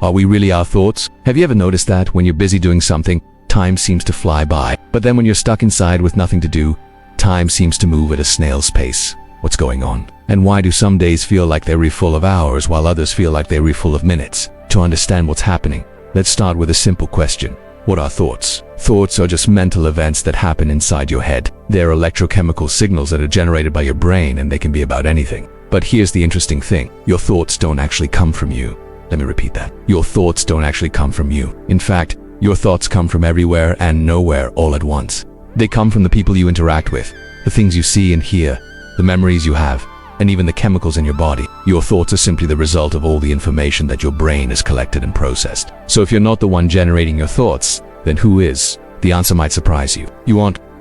Are we really our thoughts? Have you ever noticed that when you're busy doing something, time seems to fly by, but then when you're stuck inside with nothing to do, time seems to move at a snail's pace? What's going on? And why do some days feel like they're full of hours while others feel like they're full of minutes? To understand what's happening, let's start with a simple question. What are thoughts? Thoughts are just mental events that happen inside your head. They're electrochemical signals that are generated by your brain, and they can be about anything. But here's the interesting thing. Your thoughts don't actually come from you. Let me repeat that. Your thoughts don't actually come from you. In fact, your thoughts come from everywhere and nowhere all at once. They come from the people you interact with, the things you see and hear, the memories you have, and even the chemicals in your body. Your thoughts are simply the result of all the information that your brain has collected and processed. So if you're not the one generating your thoughts, then who is? The answer might surprise you.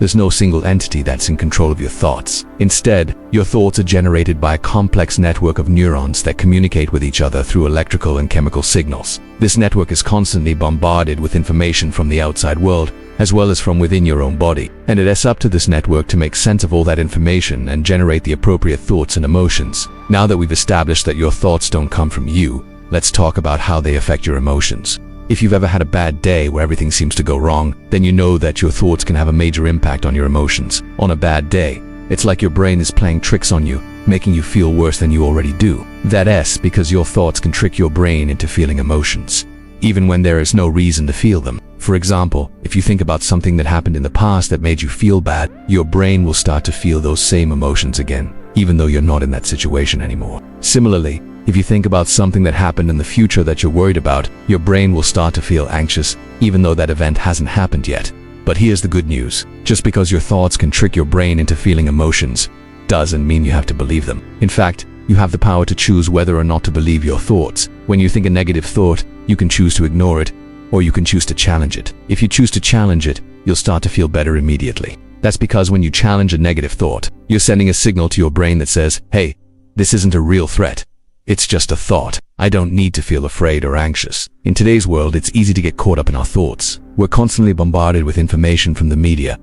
There's no single entity that's in control of your thoughts. Instead, your thoughts are generated by a complex network of neurons that communicate with each other through electrical and chemical signals. This network is constantly bombarded with information from the outside world, as well as from within your own body. And it's up to this network to make sense of all that information and generate the appropriate thoughts and emotions. Now that we've established that your thoughts don't come from you, let's talk about how they affect your emotions. If you've ever had a bad day where everything seems to go wrong, then you know that your thoughts can have a major impact on your emotions. On a bad day, it's like your brain is playing tricks on you, making you feel worse than you already do. That's because your thoughts can trick your brain into feeling emotions, even when there is no reason to feel them. For example, if you think about something that happened in the past that made you feel bad, your brain will start to feel those same emotions again, even though you're not in that situation anymore. Similarly, if you think about something that happened in the future that you're worried about, your brain will start to feel anxious, even though that event hasn't happened yet. But here's the good news. Just because your thoughts can trick your brain into feeling emotions, doesn't mean you have to believe them. In fact, you have the power to choose whether or not to believe your thoughts. When you think a negative thought, you can choose to ignore it, or you can choose to challenge it. If you choose to challenge it, you'll start to feel better immediately. That's because when you challenge a negative thought, you're sending a signal to your brain that says, hey, this isn't a real threat. It's just a thought. I don't need to feel afraid or anxious. In today's world, it's easy to get caught up in our thoughts. We're constantly bombarded with information from the media,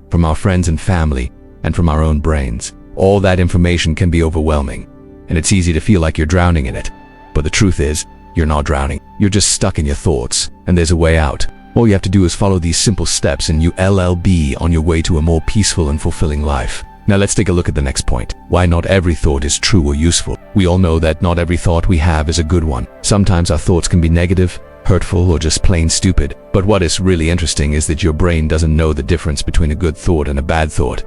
from our friends and family, and from our own brains. All that information can be overwhelming, and it's easy to feel like you're drowning in it. But the truth is, you're not drowning. You're just stuck in your thoughts, and there's a way out. All you have to do is follow these simple steps and you'll be on your way to a more peaceful and fulfilling life. Now let's take a look at the next point. Why not every thought is true or useful. We all know that not every thought we have is a good one. Sometimes our thoughts can be negative, hurtful, or just plain stupid. But what is really interesting is that your brain doesn't know the difference between a good thought and a bad thought.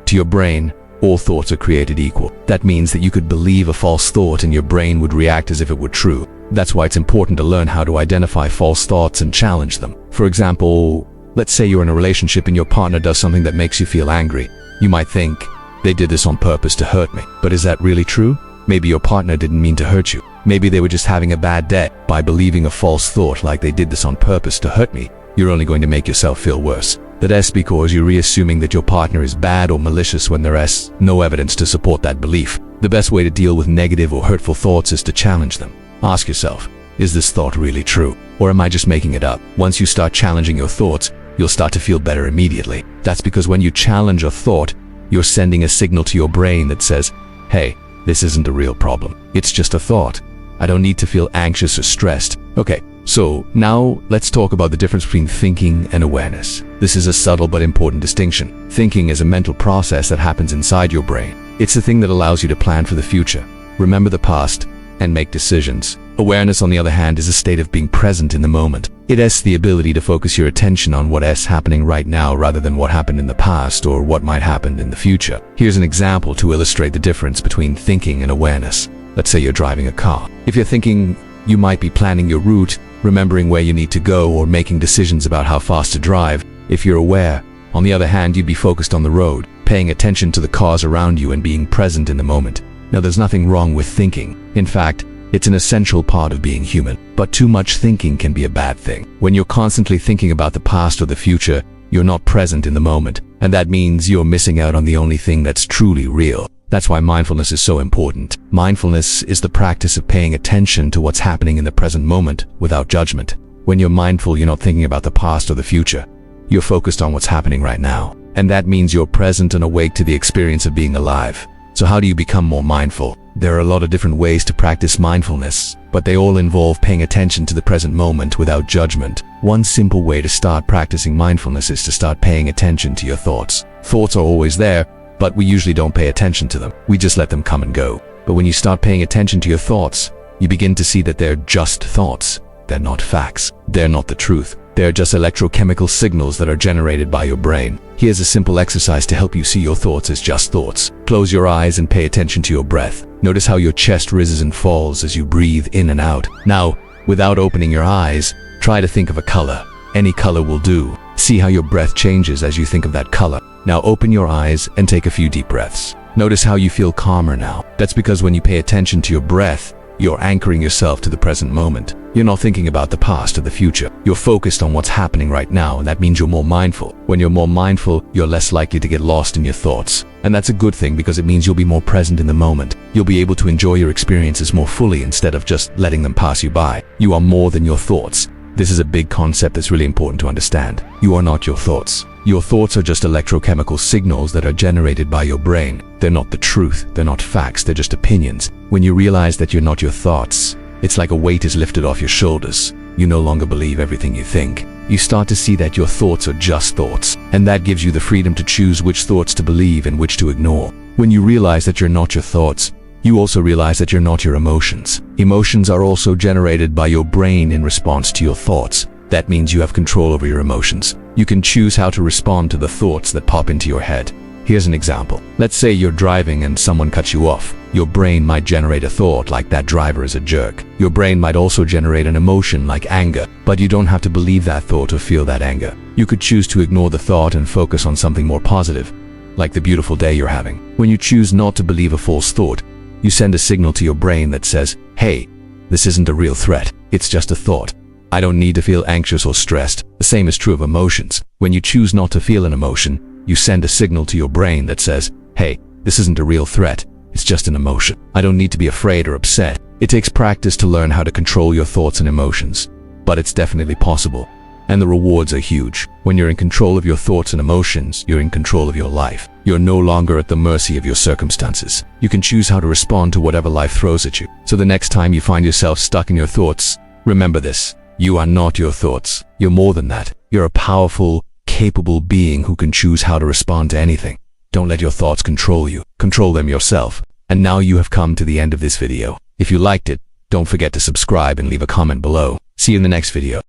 To your brain, all thoughts are created equal. That means that you could believe a false thought and your brain would react as if it were true. That's why it's important to learn how to identify false thoughts and challenge them. For example, let's say you're in a relationship and your partner does something that makes you feel angry. You might think, they did this on purpose to hurt me. But is that really true? Maybe your partner didn't mean to hurt you. Maybe they were just having a bad day. By believing a false thought like they did this on purpose to hurt me, you're only going to make yourself feel worse. That's because you're reassuming that your partner is bad or malicious when there is no evidence to support that belief. The best way to deal with negative or hurtful thoughts is to challenge them. Ask yourself, is this thought really true? Or am I just making it up? Once you start challenging your thoughts, you'll start to feel better immediately. That's because when you challenge a thought, you're sending a signal to your brain that says, hey, this isn't a real problem. It's just a thought. I don't need to feel anxious or stressed. Okay, so now let's talk about the difference between thinking and awareness. This is a subtle but important distinction. Thinking is a mental process that happens inside your brain. It's the thing that allows you to plan for the future, remember the past, and make decisions. Awareness, on the other hand, is a state of being present in the moment. It has the ability to focus your attention on what is happening right now rather than what happened in the past or what might happen in the future. Here's an example to illustrate the difference between thinking and awareness. Let's say you're driving a car. If you're thinking, you might be planning your route, remembering where you need to go, or making decisions about how fast to drive. If you're aware, on the other hand, you'd be focused on the road, paying attention to the cars around you and being present in the moment. Now, there's nothing wrong with thinking. In fact, it's an essential part of being human. But too much thinking can be a bad thing. When you're constantly thinking about the past or the future, you're not present in the moment. And that means you're missing out on the only thing that's truly real. That's why mindfulness is so important. Mindfulness is the practice of paying attention to what's happening in the present moment without judgment. When you're mindful, you're not thinking about the past or the future. You're focused on what's happening right now. And that means you're present and awake to the experience of being alive. So how do you become more mindful? There are a lot of different ways to practice mindfulness, but they all involve paying attention to the present moment without judgment. One simple way to start practicing mindfulness is to start paying attention to your thoughts. Thoughts are always there, but we usually don't pay attention to them. We just let them come and go. But when you start paying attention to your thoughts, you begin to see that they're just thoughts. They're not facts. They're not the truth. They're just electrochemical signals that are generated by your brain. Here's a simple exercise to help you see your thoughts as just thoughts. Close your eyes and pay attention to your breath. Notice how your chest rises and falls as you breathe in and out. Now, without opening your eyes, try to think of a color. Any color will do. See how your breath changes as you think of that color. Now open your eyes and take a few deep breaths. Notice how you feel calmer now. That's because when you pay attention to your breath, you're anchoring yourself to the present moment. You're not thinking about the past or the future. You're focused on what's happening right now, and that means you're more mindful. When you're more mindful, you're less likely to get lost in your thoughts. And that's a good thing because it means you'll be more present in the moment. You'll be able to enjoy your experiences more fully instead of just letting them pass you by. You are more than your thoughts. This is a big concept that's really important to understand. You are not your thoughts. Your thoughts are just electrochemical signals that are generated by your brain. They're not the truth. They're not facts. They're just opinions. When you realize that you're not your thoughts, it's like a weight is lifted off your shoulders. You no longer believe everything you think. You start to see that your thoughts are just thoughts, and that gives you the freedom to choose which thoughts to believe and which to ignore. When you realize that you're not your thoughts, you also realize that you're not your emotions. Emotions are also generated by your brain in response to your thoughts. That means you have control over your emotions. You can choose how to respond to the thoughts that pop into your head. Here's an example. Let's say you're driving and someone cuts you off. Your brain might generate a thought like that driver is a jerk. Your brain might also generate an emotion like anger, but you don't have to believe that thought or feel that anger. You could choose to ignore the thought and focus on something more positive, like the beautiful day you're having. When you choose not to believe a false thought, you send a signal to your brain that says, hey, this isn't a real threat. It's just a thought. I don't need to feel anxious or stressed. The same is true of emotions. When you choose not to feel an emotion, you send a signal to your brain that says, hey, this isn't a real threat. It's just an emotion. I don't need to be afraid or upset. It takes practice to learn how to control your thoughts and emotions, but it's definitely possible. And the rewards are huge. When you're in control of your thoughts and emotions, you're in control of your life. You're no longer at the mercy of your circumstances. You can choose how to respond to whatever life throws at you. So the next time you find yourself stuck in your thoughts, remember this. You are not your thoughts. You're more than that. You're a powerful, capable being who can choose how to respond to anything. Don't let your thoughts control you. Control them yourself. And now you have come to the end of this video. If you liked it, don't forget to subscribe and leave a comment below. See you in the next video.